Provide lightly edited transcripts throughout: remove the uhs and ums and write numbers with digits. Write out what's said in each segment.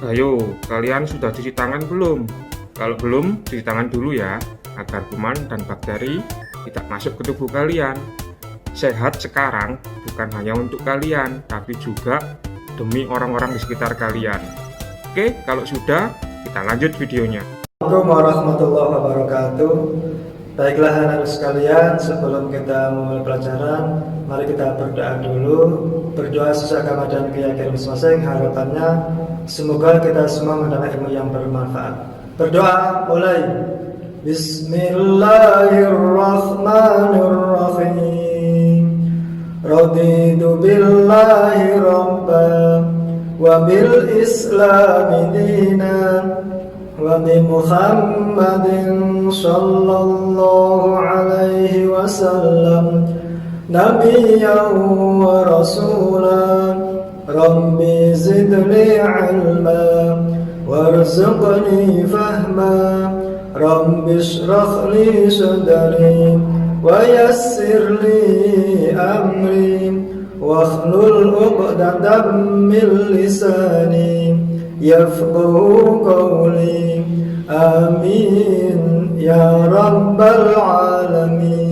Ayo, kalian sudah cuci tangan belum? Kalau belum, cuci tangan dulu ya, agar kuman dan bakteri tidak masuk ke tubuh kalian. Sehat sekarang bukan hanya untuk kalian, tapi juga demi orang-orang di sekitar kalian. Oke, kalau sudah, kita lanjut videonya. Assalamualaikum warahmatullahi wabarakatuh. Baiklah anak-anak sekalian, sebelum kita memulai pelajaran, mari kita berdoa dulu. Berdoa sesuai agama dan keyakinan masing-masing. Harapannya semoga kita semua mendapat ilmu yang bermanfaat. Berdoa mulai. Bismillahirrahmanirrahim. Raditu billahi rabban wa bil islami dinan wa bi Muhammadin sallallahu alaihi wasallam nabiyyan wa rasulan. Rabbi zidni ilma warzuqni fahma. Rabbi shrah li sadri wa yassir li amri wahlul 'uqdatam min lisani yafqahu qawli. Amin ya rabbal alamin.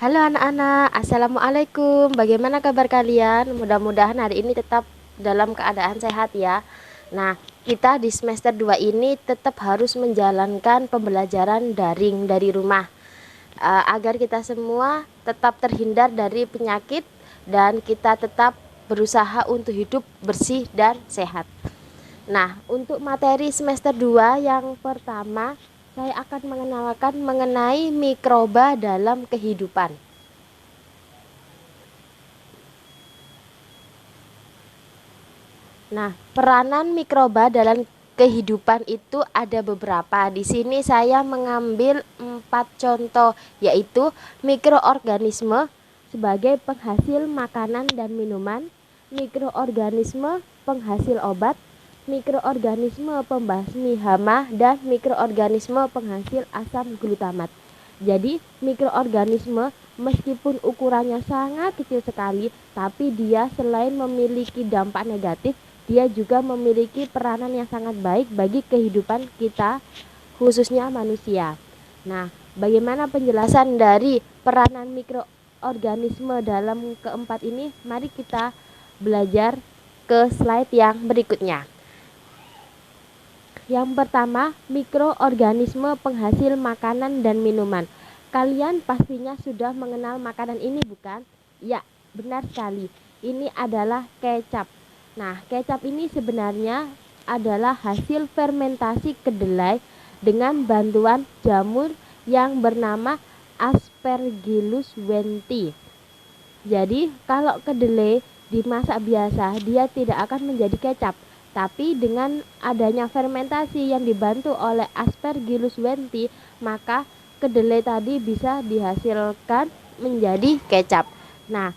Halo anak-anak, Assalamualaikum. Bagaimana kabar kalian? Mudah-mudahan hari ini tetap dalam keadaan sehat ya. Nah, kita di semester 2 ini tetap harus menjalankan pembelajaran daring dari rumah, agar kita semua tetap terhindar dari penyakit dan kita tetap berusaha untuk hidup bersih dan sehat. Nah, untuk materi semester 2 yang pertama, saya akan mengenalkan mengenai mikroba dalam kehidupan. Nah, peranan mikroba dalam kehidupan itu ada beberapa. Di sini saya mengambil 4 contoh, yaitu mikroorganisme sebagai penghasil makanan dan minuman, mikroorganisme penghasil obat, mikroorganisme pembasmi hama, dan mikroorganisme penghasil asam glutamat. Jadi mikroorganisme meskipun ukurannya sangat kecil sekali, tapi dia selain memiliki dampak negatif, dia juga memiliki peranan yang sangat baik bagi kehidupan kita, khususnya manusia. Nah, bagaimana penjelasan dari peranan mikroorganisme dalam keempat ini? Mari kita belajar ke slide yang berikutnya. Yang pertama, mikroorganisme penghasil makanan dan minuman. Kalian pastinya sudah mengenal makanan ini, bukan? Ya, benar sekali. Ini adalah kecap. Nah, kecap ini sebenarnya adalah hasil fermentasi kedelai dengan bantuan jamur yang bernama Aspergillus wenti. Jadi, kalau kedelai dimasak biasa, dia tidak akan menjadi kecap. Tapi dengan adanya fermentasi yang dibantu oleh Aspergillus wenti, maka kedelai tadi bisa dihasilkan menjadi kecap. Nah,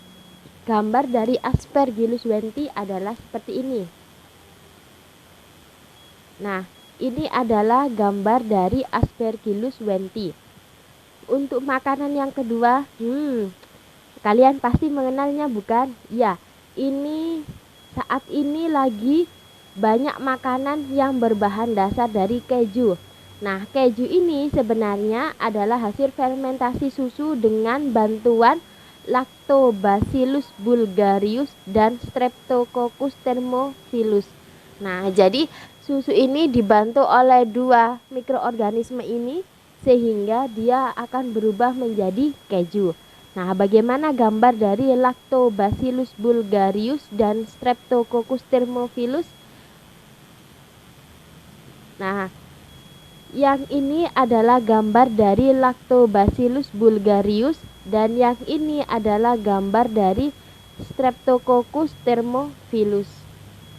gambar dari Aspergillus wenti adalah seperti ini. Nah, ini adalah gambar dari Aspergillus wenti. Untuk makanan yang kedua, kalian pasti mengenalnya, bukan? Ya, ini saat ini lagi banyak makanan yang berbahan dasar dari keju. Nah, keju ini sebenarnya adalah hasil fermentasi susu dengan bantuan Lactobacillus bulgarius dan Streptococcus thermophilus. Nah, jadi susu ini dibantu oleh dua mikroorganisme ini sehingga dia akan berubah menjadi keju. Nah, bagaimana gambar dari Lactobacillus bulgarius dan Streptococcus thermophilus? Nah, yang ini adalah gambar dari Lactobacillus bulgarius dan yang ini adalah gambar dari Streptococcus thermophilus.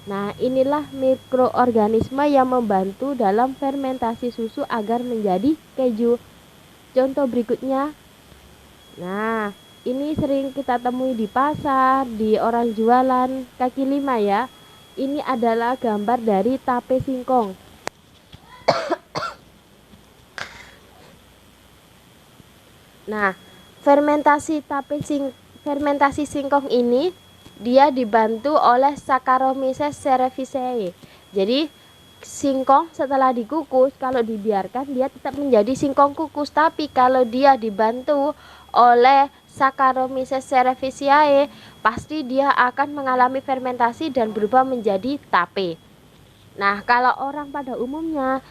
Nah, inilah mikroorganisme yang membantu dalam fermentasi susu agar menjadi keju. Contoh berikutnya. Nah, ini sering kita temui di pasar, di orang jualan kaki lima ya. Ini adalah gambar dari tape singkong. Nah, fermentasi singkong ini dia dibantu oleh Saccharomyces cerevisiae. Jadi singkong setelah dikukus kalau dibiarkan dia tetap menjadi singkong kukus, tapi kalau dia dibantu oleh Saccharomyces cerevisiae pasti dia akan mengalami fermentasi dan berubah menjadi tape. Nah, kalau orang pada umumnya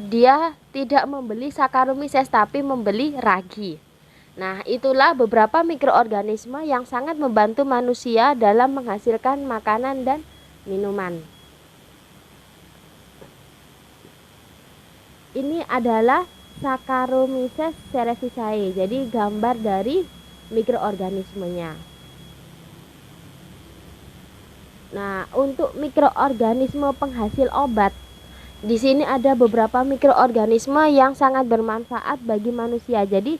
dia tidak membeli Saccharomyces tapi membeli ragi. Nah, itulah beberapa mikroorganisme yang sangat membantu manusia dalam menghasilkan makanan dan minuman. Ini adalah Saccharomyces cerevisiae. Jadi gambar dari mikroorganismenya. Nah, untuk mikroorganisme penghasil obat, di sini ada beberapa mikroorganisme yang sangat bermanfaat bagi manusia. Jadi,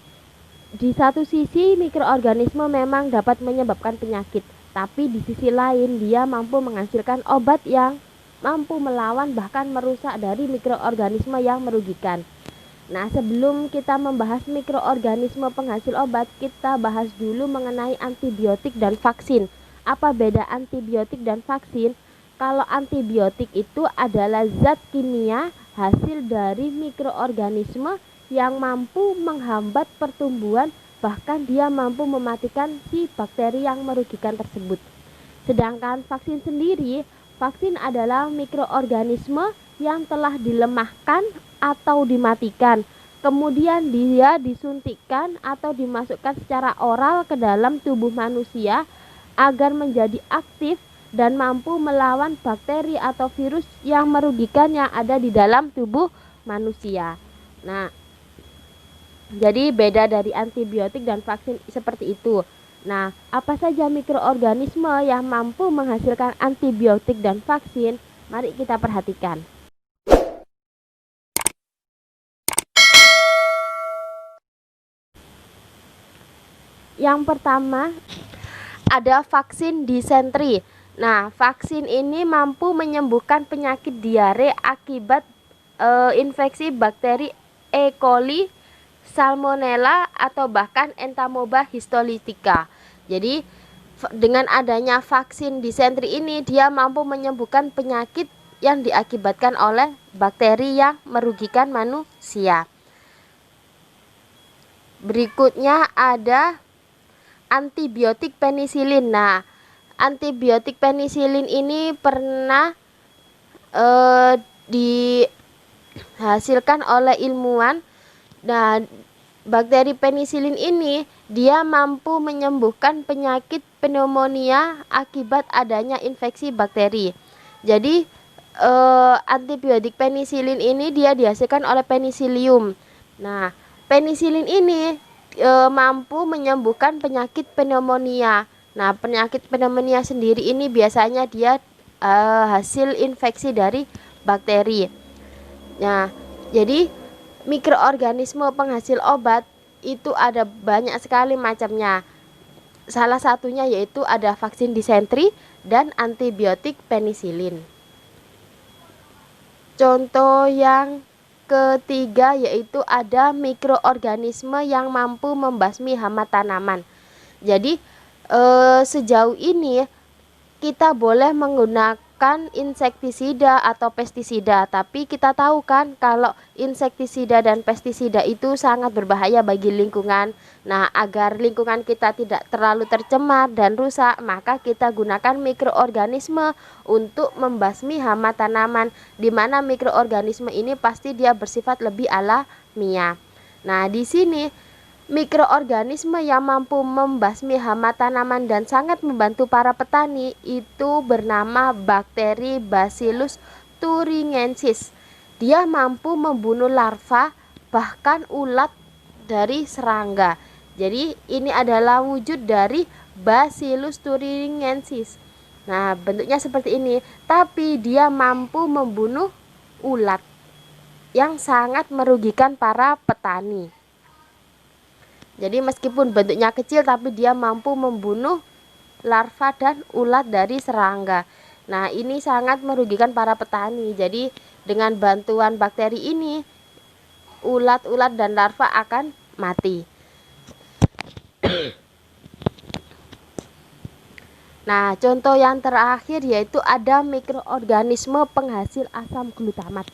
di satu sisi mikroorganisme memang dapat menyebabkan penyakit, tapi di sisi lain dia mampu menghasilkan obat yang mampu melawan bahkan merusak dari mikroorganisme yang merugikan. Nah, sebelum kita membahas mikroorganisme penghasil obat, kita bahas dulu mengenai antibiotik dan vaksin. Apa beda antibiotik dan vaksin? Kalau antibiotik itu adalah zat kimia hasil dari mikroorganisme yang mampu menghambat pertumbuhan, bahkan dia mampu mematikan si bakteri yang merugikan tersebut. Sedangkan vaksin sendiri, vaksin adalah mikroorganisme yang telah dilemahkan atau dimatikan. Kemudian dia disuntikkan atau dimasukkan secara oral ke dalam tubuh manusia agar menjadi aktif dan mampu melawan bakteri atau virus yang merugikan yang ada di dalam tubuh manusia. Nah, jadi beda dari antibiotik dan vaksin seperti itu. Nah, apa saja mikroorganisme yang mampu menghasilkan antibiotik dan vaksin? Mari kita perhatikan. Yang pertama ada vaksin disentri. Nah, vaksin ini mampu menyembuhkan penyakit diare akibat infeksi bakteri E. coli, Salmonella atau bahkan Entamoeba histolytica. Jadi dengan adanya vaksin disentri ini dia mampu menyembuhkan penyakit yang diakibatkan oleh bakteri yang merugikan manusia. Berikutnya ada antibiotik penisilin. Nah, antibiotik penisilin ini pernah dihasilkan oleh ilmuwan. Nah, bakteri penisilin ini dia mampu menyembuhkan penyakit pneumonia akibat adanya infeksi bakteri. Jadi antibiotik penisilin ini dia dihasilkan oleh penicillium. Nah, penisilin ini mampu menyembuhkan penyakit pneumonia. Nah, penyakit pneumonia sendiri ini biasanya dia hasil infeksi dari bakteri. Nah, jadi mikroorganisme penghasil obat itu ada banyak sekali macamnya. Salah satunya yaitu ada vaksin disentri dan antibiotik penisilin. Contoh yang ketiga yaitu ada mikroorganisme yang mampu membasmi hama tanaman. Jadi sejauh ini kita boleh menggunakan insektisida atau pestisida, tapi kita tahu kan kalau insektisida dan pestisida itu sangat berbahaya bagi lingkungan. Nah, agar lingkungan kita tidak terlalu tercemar dan rusak, maka kita gunakan mikroorganisme untuk membasmi hama tanaman, di mana mikroorganisme ini pasti dia bersifat lebih alamiah. Nah, di sini mikroorganisme yang mampu membasmi hama tanaman dan sangat membantu para petani itu bernama bakteri Bacillus thuringiensis. Dia mampu membunuh larva bahkan ulat dari serangga. Jadi ini adalah wujud dari Bacillus thuringiensis. Nah, bentuknya seperti ini, tapi dia mampu membunuh ulat yang sangat merugikan para petani. Jadi meskipun bentuknya kecil tapi dia mampu membunuh larva dan ulat dari serangga. Nah, ini sangat merugikan para petani. Jadi dengan bantuan bakteri ini ulat-ulat dan larva akan mati. Nah, contoh yang terakhir yaitu ada mikroorganisme penghasil asam glutamat.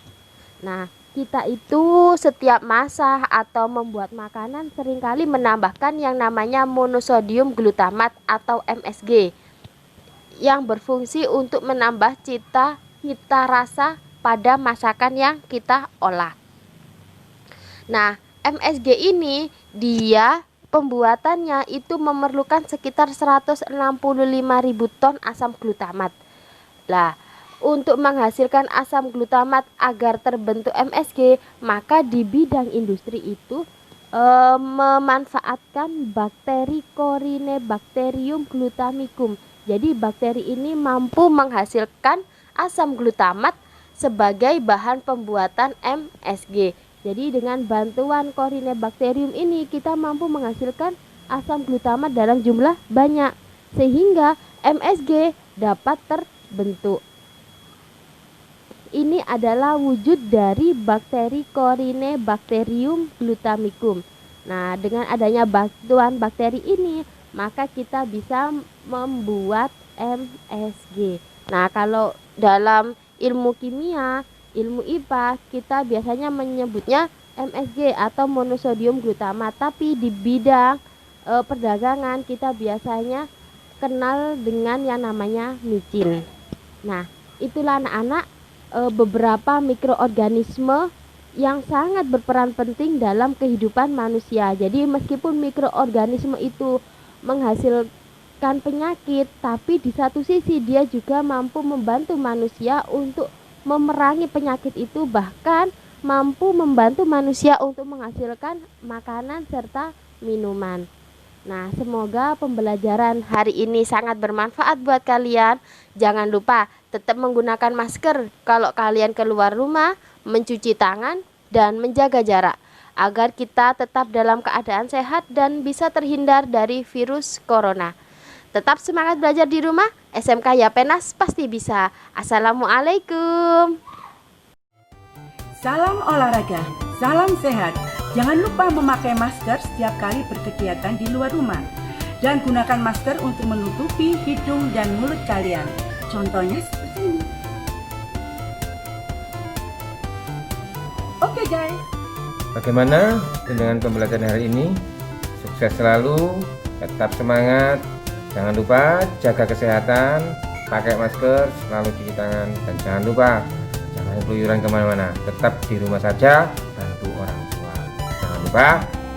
Nah, kita itu setiap masak atau membuat makanan seringkali menambahkan yang namanya monosodium glutamat atau MSG yang berfungsi untuk menambah cita rasa pada masakan yang kita olah. Nah, MSG ini dia pembuatannya itu memerlukan sekitar 165.000 ton asam glutamat. Lah, untuk menghasilkan asam glutamat agar terbentuk MSG, maka di bidang industri itu memanfaatkan bakteri Corynebacterium glutamicum. Jadi bakteri ini mampu menghasilkan asam glutamat sebagai bahan pembuatan MSG. Jadi dengan bantuan Corynebacterium ini kita mampu menghasilkan asam glutamat dalam jumlah banyak sehingga MSG dapat terbentuk. Ini adalah wujud dari bakteri Corynebacterium glutamicum. Nah, dengan adanya bantuan bakteri ini, maka kita bisa membuat MSG. Nah, kalau dalam ilmu kimia, ilmu IPA, kita biasanya menyebutnya MSG atau monosodium glutamat. Tapi di bidang perdagangan kita biasanya kenal dengan yang namanya micin. Nah, itulah anak-anak beberapa mikroorganisme yang sangat berperan penting dalam kehidupan manusia. Jadi meskipun mikroorganisme itu menghasilkan penyakit, tapi di satu sisi dia juga mampu membantu manusia untuk memerangi penyakit itu, bahkan mampu membantu manusia untuk menghasilkan makanan serta minuman. Nah, semoga pembelajaran hari ini sangat bermanfaat buat kalian. Jangan lupa tetap menggunakan masker kalau kalian keluar rumah, mencuci tangan, dan menjaga jarak agar kita tetap dalam keadaan sehat dan bisa terhindar dari virus corona. Tetap semangat belajar di rumah, SMK Yapenas pasti bisa. Assalamualaikum. Salam olahraga, salam sehat. Jangan lupa memakai masker setiap kali berkegiatan di luar rumah. Dan gunakan masker untuk menutupi hidung dan mulut kalian. Contohnya seperti ini. Oke guys. Bagaimana dengan pembelajaran hari ini? Sukses selalu, tetap semangat. Jangan lupa jaga kesehatan, pakai masker, selalu cuci tangan, dan jangan lupa jangan keluyuran kemana-mana. Tetap di rumah saja, bantu orang tua. Jangan lupa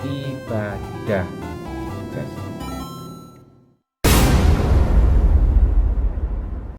ibadah.